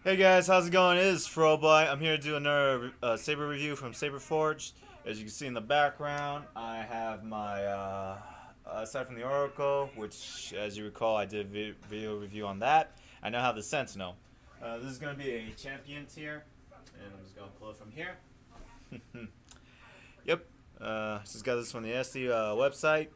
Hey guys, how's it going? It is Froby. I'm here to do another Saber review from Saber Forge. As you can see in the background, I have my, aside from the Oracle, which as you recall I did a video review on that, I now have the Sentinel. This is going to be a champion tier, and I'm just going to pull it from here. Yep, just got this from the SD website,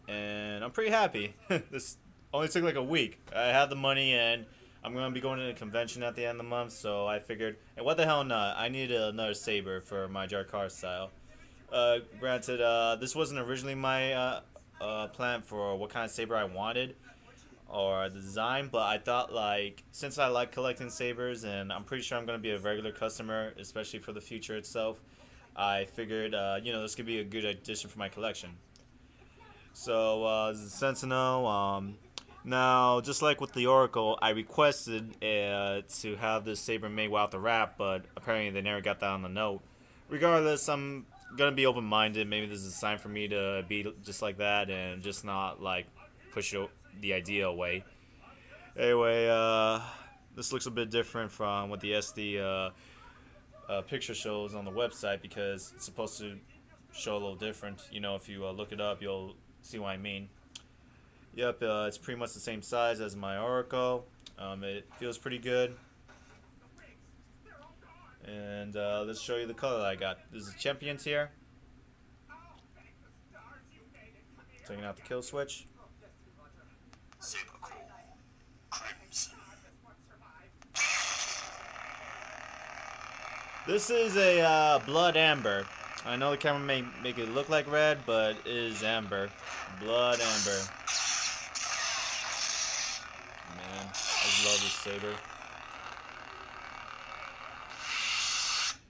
and I'm pretty happy. This only took like a week. I had the money, and I'm gonna be going to a convention at the end of the month, so I figured, hey, what the hell not? I need another saber for my Jarkar style. Granted, this wasn't originally my plan for what kind of saber I wanted or the design, but I thought like since I like collecting sabers and I'm pretty sure I'm gonna be a regular customer, especially for the future itself, I figured this could be a good addition for my collection. So this is Sentinel. Now, just like with the Oracle, I requested to have this saber made without the wrap, but apparently they never got that on the note. Regardless, I'm gonna be open-minded. Maybe this is a sign for me to be just like that and just not like push the idea away. Anyway, this looks a bit different from what the SD picture shows on the website because it's supposed to show a little different. You know, if you look it up, you'll see what I mean. Yep, it's pretty much the same size as my Oracle. It feels pretty good. And let's show you the color that I got. This is Champions here. Taking out the kill switch. This is a blood amber. I know the camera may make it look like red, but it is amber. Blood amber. Man, I just love this saber.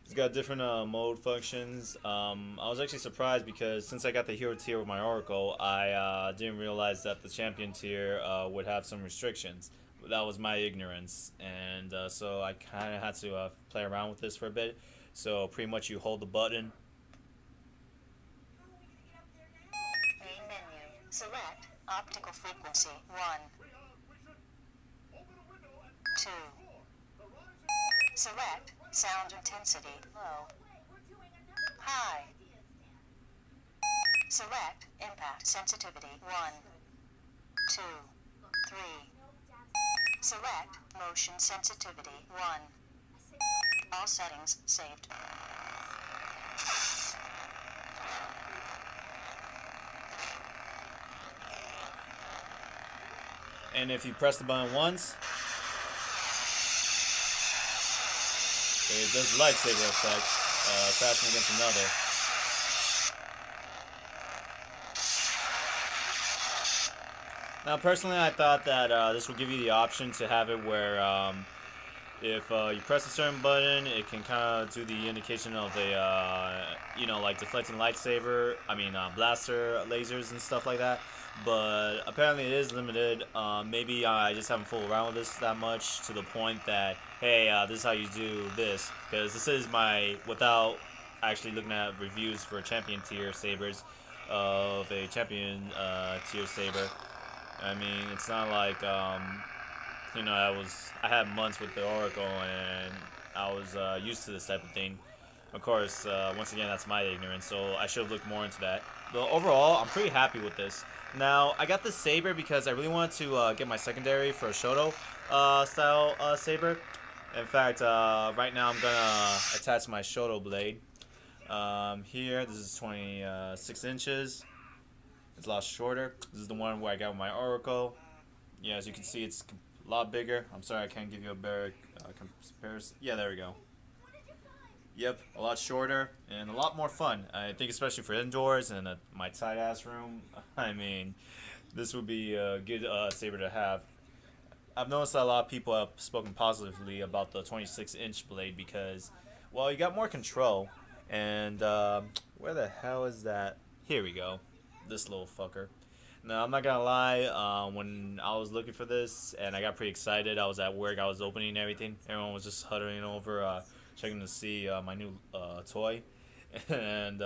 It's got different mode functions. I was actually surprised because since I got the hero tier with my Oracle, I didn't realize that the champion tier would have some restrictions. That was my ignorance, and so I kind of had to play around with this for a bit. So pretty much you hold the button. Main menu. Select optical frequency 1, 2. Select sound intensity low, high. Select impact sensitivity 1, 2, 3. Select motion sensitivity 1. All settings saved. And if you press the button once, it does the lightsaber effect, crashing against another. Now, personally, I thought that this would give you the option to have it where if you press a certain button, it can kind of do the indication of a, like deflecting lightsaber, blaster lasers and stuff like that. But apparently it is limited. Maybe I just haven't fooled around with this that much to the point that, hey, this is how you do this. Because this is without actually looking at reviews for champion tier sabers of a champion tier saber. I mean, it's not like, I had months with the Oracle and I was used to this type of thing. Of course, once again, that's my ignorance, so I should have looked more into that. But overall, I'm pretty happy with this. Now, I got this saber because I really wanted to get my secondary for a Shoto style saber. In fact, right now I'm gonna attach my Shoto blade. Here, this is 26 inches. It's a lot shorter. This is the one where I got with my Oracle. Yeah, as you can see, it's a lot bigger. I'm sorry I can't give you a better comparison. Yeah, there we go. Yep, a lot shorter and a lot more fun. I think especially for indoors and my tight ass room. I mean, this would be a good saber to have. I've noticed that a lot of people have spoken positively about the 26-inch blade because, well, you got more control. And where the hell is that? Here we go. This little fucker. Now, I'm not gonna lie, when I was looking for this and I got pretty excited, I was at work, I was opening everything. Everyone was just huddling over, checking to see my new toy. And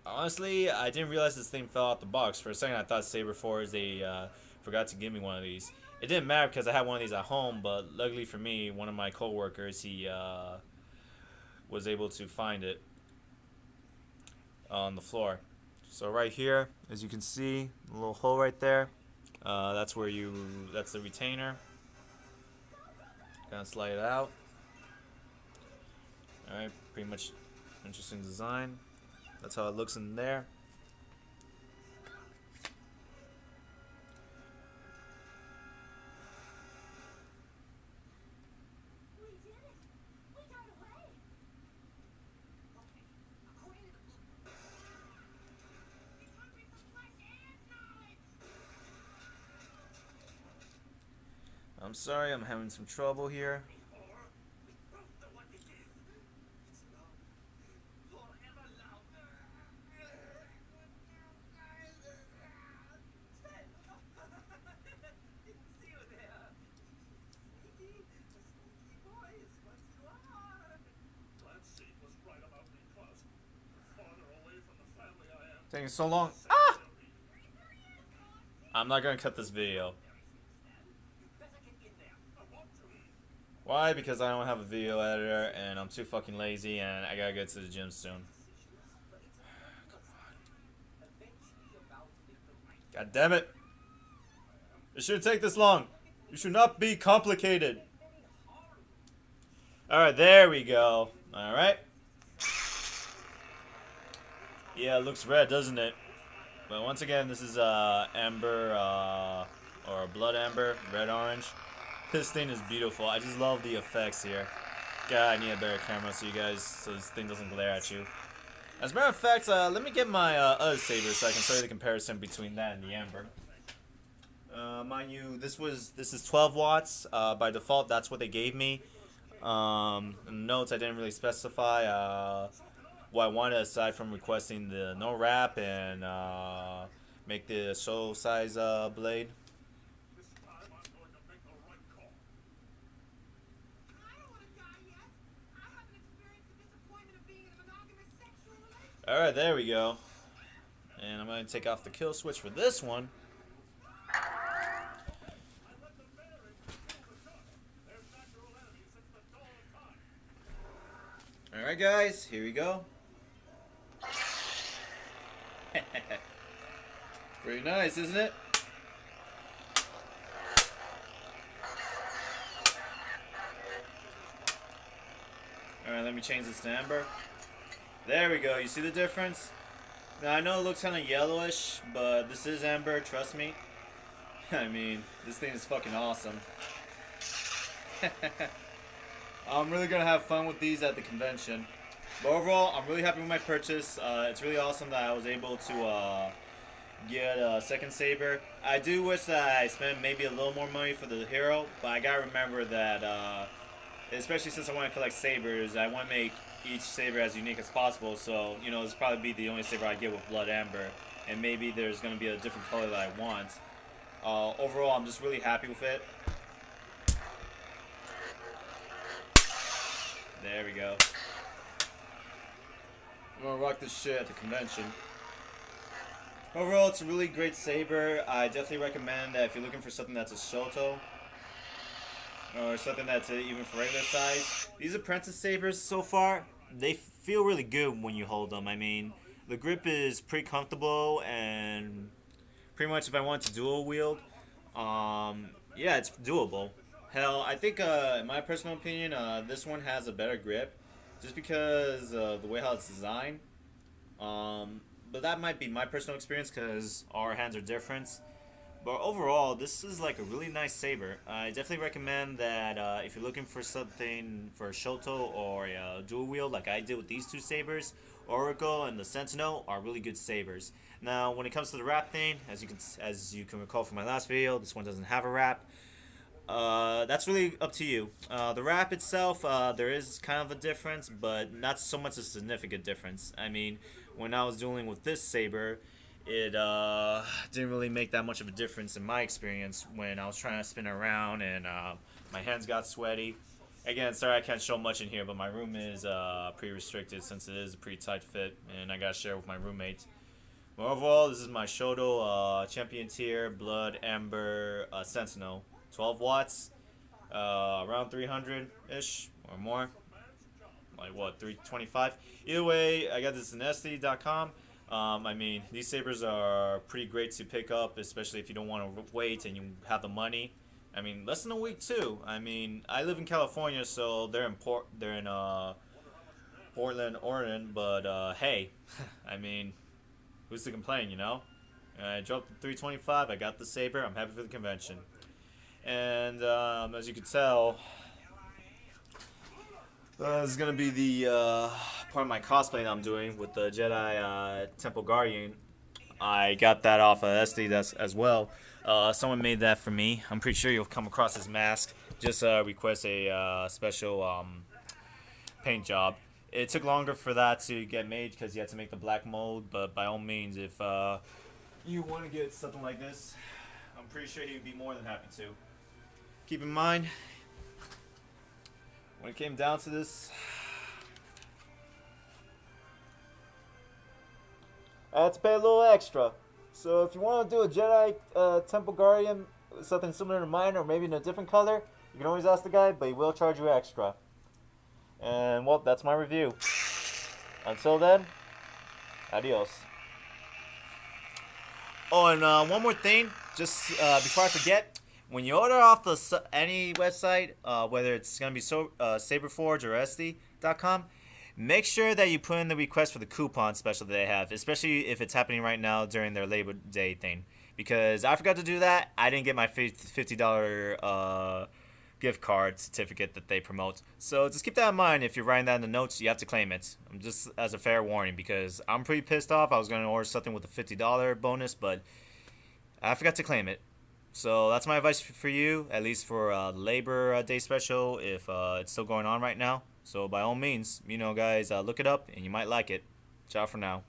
honestly, I didn't realize this thing fell out the box. For a second, I thought Saber Force, they forgot to give me one of these. It didn't matter because I had one of these at home, but luckily for me, one of my coworkers, he was able to find it on the floor. So right here, as you can see, a little hole right there. That's the retainer. Gonna slide it out. Alright, pretty much interesting design. That's how it looks in there. I'm sorry, I'm having some trouble here. Taking so long. Ah! I'm not gonna cut this video. Why? Because I don't have a video editor and I'm too fucking lazy and I gotta get to the gym soon. God damn it. It shouldn't take this long. You should not be complicated. Alright, there we go. Alright. Yeah, it looks red, doesn't it? But once again, this is amber, or blood amber, red orange. This thing is beautiful. I just love the effects here. God, I need a better camera so this thing doesn't glare at you. As a matter of fact, let me get my other saber so I can show you the comparison between that and the amber. Mind you, this is 12 watts. By default, that's what they gave me. In the notes, I didn't really specify what I wanted aside from requesting the no wrap and make the shoto-sized blade. Alright, there we go. And I'm going to take off the kill switch for this one. Alright guys, here we go. Pretty nice, isn't it? Alright, let me change this to amber. There we go, you see the difference? Now I know it looks kind of yellowish, but this is amber, trust me. I mean, this thing is fucking awesome. I'm really gonna have fun with these at the convention. But overall, I'm really happy with my purchase. It's really awesome that I was able to get a second saber. I do wish that I spent maybe a little more money for the hero, but I gotta remember that, especially since I want to collect sabers, I want to make each saber as unique as possible. So, you know, this will probably be the only saber I get with blood amber, and maybe there's gonna be a different color that I want. Overall, I'm just really happy with it. There we go. I'm gonna rock this shit at the convention. Overall, it's a really great saber. I definitely recommend that if you're looking for something that's a shoto, or something that's even for regular size. These apprentice sabers so far, they feel really good when you hold them. I mean, the grip is pretty comfortable, and pretty much if I want to dual wield, yeah, it's doable. Hell, I think, in my personal opinion, this one has a better grip, just because of the way how it's designed. But that might be my personal experience, because our hands are different. But overall, this is like a really nice saber. I definitely recommend that if you're looking for something for a shoto or a dual wield, like I did with these two sabers, Oracle and the Sentinel are really good sabers. Now, when it comes to the wrap thing, as you can recall from my last video, this one doesn't have a wrap. That's really up to you. The wrap itself, there is kind of a difference, but not so much a significant difference. I mean, when I was dueling with this saber, it didn't really make that much of a difference in my experience when I was trying to spin around and my hands got sweaty. Again, sorry I can't show much in here, but my room is pretty restricted since it is a pretty tight fit, and I gotta share with my roommate. But overall, this is my Shoto Champion Tier Blood Amber Sentinel. 12 watts, around 300-ish or more. Like what, 325? Either way, I got this in SD.com. I mean, these sabers are pretty great to pick up, especially if you don't want to wait and you have the money. I mean, less than a week too. I mean, I live in California, so they're in Portland, Oregon. But hey, I mean, who's to complain, you know? I dropped the 325. I got the saber. I'm happy for the convention. And as you can tell, this is gonna be the part of my cosplay that I'm doing with the Jedi Temple Guardian. I got that off of SD as well. Someone made that for me. I'm pretty sure you'll come across this mask. Just request a special paint job. It took longer for that to get made because you had to make the black mold. But by all means, if you want to get something like this, I'm pretty sure he'd be more than happy to. Keep in mind, when it came down to this, I had to pay a little extra. So if you want to do a Jedi Temple Guardian, something similar to mine, or maybe in a different color, you can always ask the guy, but he will charge you extra. And well, that's my review. Until then, adios. Oh, and one more thing, just before I forget. When you order off any website, whether it's going to be Saberforge or SD.com, make sure that you put in the request for the coupon special that they have, especially if it's happening right now during their Labor Day thing. Because I forgot to do that. I didn't get my $50 gift card certificate that they promote. So just keep that in mind. If you're writing that in the notes, you have to claim it. Just as a fair warning, because I'm pretty pissed off. I was going to order something with a $50 bonus, but I forgot to claim it. So that's my advice for you, at least for Labor Day special, if it's still going on right now. So by all means, you know, guys, look it up and you might like it. Ciao for now.